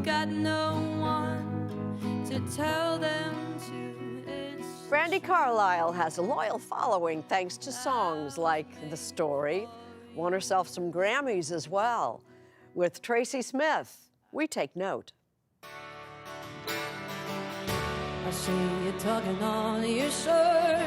they've got no one to tell them to. It's Brandi Carlile has a loyal following thanks to songs like The Story. Won herself some Grammys as well. With Tracy Smith, we take note. I see you tugging on your shirt.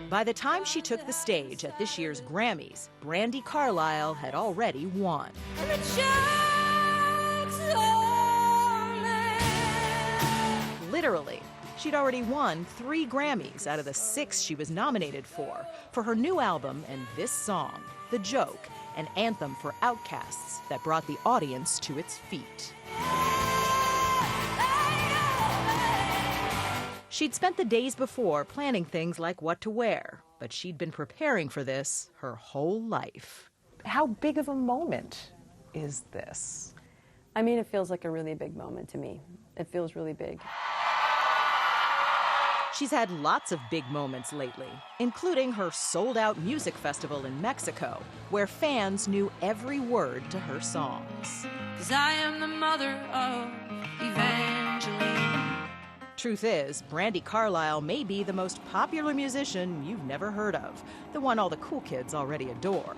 By the time she took the stage at this year's Grammys, Brandi Carlile had already won. And the joke's on me. Literally, she'd already won 3 Grammys out of the 6 she was nominated for her new album and this song, The Joke, an anthem for outcasts that brought the audience to its feet. She'd spent the days before planning things like what to wear, but she'd been preparing for this her whole life. How big of a moment is this? I mean, it feels like a really big moment to me. It feels really big. She's had lots of big moments lately, including her sold-out music festival in Mexico, where fans knew every word to her songs. 'Cause I am the mother of Evangeline. Truth is, Brandi Carlile may be the most popular musician you've never heard of, the one all the cool kids already adore.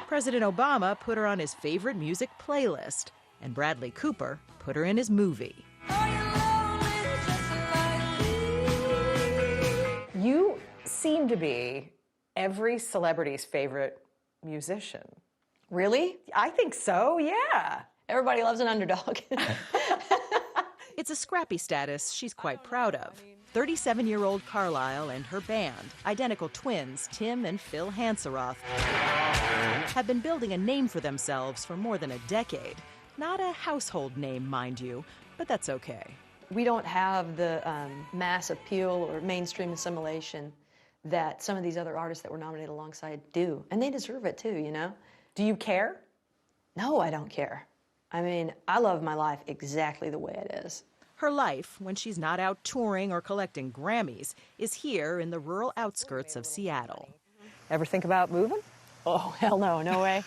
President Obama put her on his favorite music playlist, and Bradley Cooper put her in his movie. You seem to be every celebrity's favorite musician. Really? I think so, yeah. Everybody loves an underdog. It's a scrappy status she's quite proud of. 37-year-old Carlile and her band, identical twins Tim and Phil Hanseroth, have been building a name for themselves for more than a decade. Not a household name, mind you, but that's okay. We don't have the mass appeal or mainstream assimilation that some of these other artists that were nominated alongside do. And they deserve it too, you know? Do you care? No, I don't care. I mean, I love my life exactly the way it is. Her life, when she's not out touring or collecting Grammys, is here in the rural outskirts of Seattle. Ever think about moving? Oh, hell no, no way.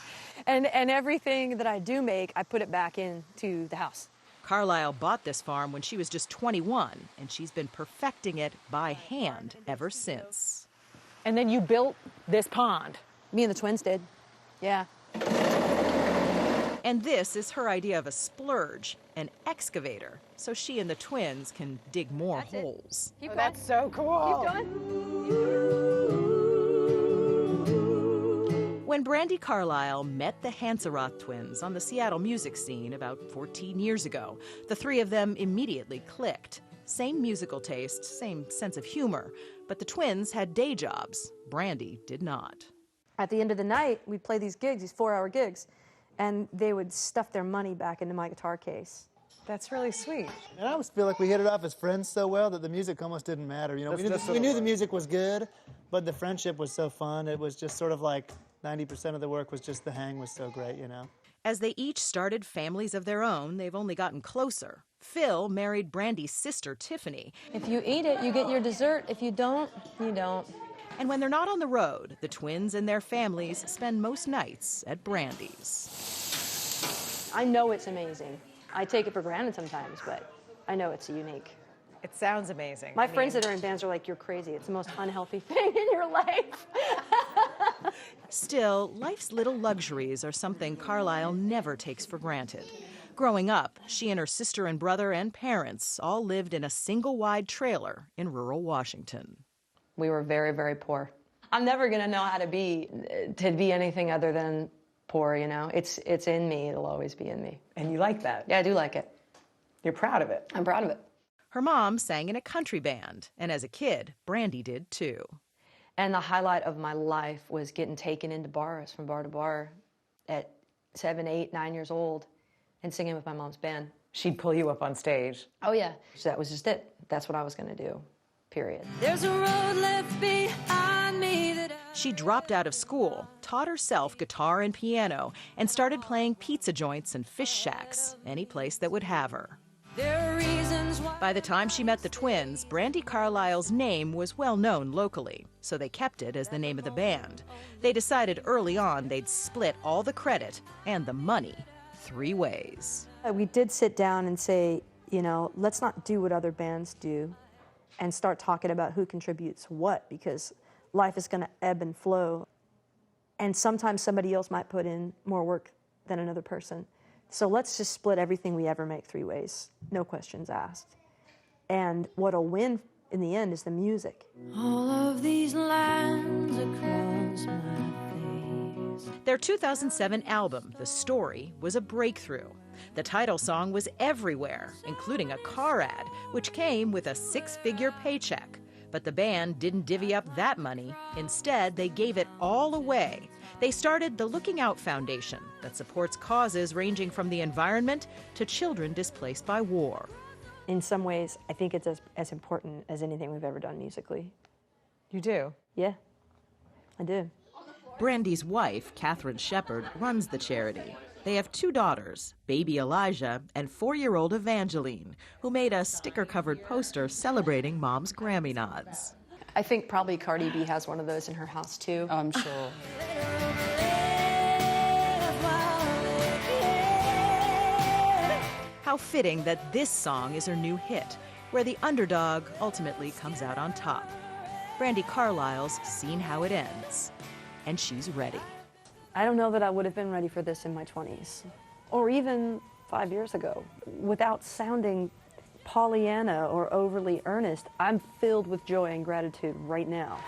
And everything that I do make, I put it back into the house. Carlile bought this farm when she was just 21, and she's been perfecting it by hand ever since. And then you built this pond. Me and the twins did, yeah. And this is her idea of a splurge, an excavator, so she and the twins can dig more holes. Oh, that's so cool. Keep going. When Brandi Carlile met the Hanseroth twins on the Seattle music scene about 14 years ago, the 3 of them immediately clicked. Same musical tastes, same sense of humor, but the twins had day jobs. Brandi did not. At the end of the night, we'd play these gigs, these 4-hour gigs, and they would stuff their money back into my guitar case. That's really sweet. And I almost feel like we hit it off as friends so well that the music almost didn't matter. You know, we knew the music was good, but the friendship was so fun. It was just sort of like 90% of the work was just the hang was so great, you know. As they each started families of their own, they've only gotten closer. Phil married Brandi's sister, Tiffany. If you eat it, you get your dessert. If you don't, you don't. And when they're not on the road, the twins and their families spend most nights at Brandi's. I know it's amazing. I take it for granted sometimes, but I know it's unique. It sounds amazing. My friends that are in bands are like, you're crazy. It's the most unhealthy thing in your life. Still, life's little luxuries are something Carlile never takes for granted. Growing up, she and her sister and brother and parents all lived in a single-wide trailer in rural Washington. We were very, very poor. I'm never going to know how to be anything other than poor, you know. It's in me. It'll always be in me. And you like that? Yeah, I do like it. You're proud of it? I'm proud of it. Her mom sang in a country band, and as a kid, Brandi did too. And the highlight of my life was getting taken into bars from bar to bar at 7, 8, 9 years old and singing with my mom's band. She'd pull you up on stage. Oh, yeah. So that was just it. That's what I was going to do, period. There's a road left behind me that She dropped out of school, taught herself guitar and piano, and started playing pizza joints and fish shacks, any place that would have her. There are reasons why. By the time she met the twins, Brandi Carlile's name was well known locally, so they kept it as the name of the band. They decided early on they'd split all the credit and the money 3 ways. We did sit down and say, you know, let's not do what other bands do and start talking about who contributes what, because life is going to ebb and flow. And sometimes somebody else might put in more work than another person. So let's just split everything we ever make 3 ways, no questions asked. And what'll win in the end is the music. All of these lines across my face. Their 2007 album, The Story, was a breakthrough. The title song was everywhere, including a car ad, which came with a 6-figure paycheck. But the band didn't divvy up that money. Instead, they gave it all away. They started the Looking Out Foundation that supports causes ranging from the environment to children displaced by war. In some ways, I think it's as important as anything we've ever done musically. You do? Yeah, I do. Brandi's wife, Catherine Shepard, runs the charity. They have 2 daughters, baby Elijah and 4-year-old Evangeline, who made a sticker-covered poster celebrating Mom's Grammy nods. I think probably Cardi B has one of those in her house, too. I'm sure. How fitting that this song is her new hit, where the underdog ultimately comes out on top. Brandi Carlile's seen how it ends, and she's ready. I don't know that I would have been ready for this in my 20s, or even 5 years ago. Without sounding Pollyanna or overly earnest, I'm filled with joy and gratitude right now.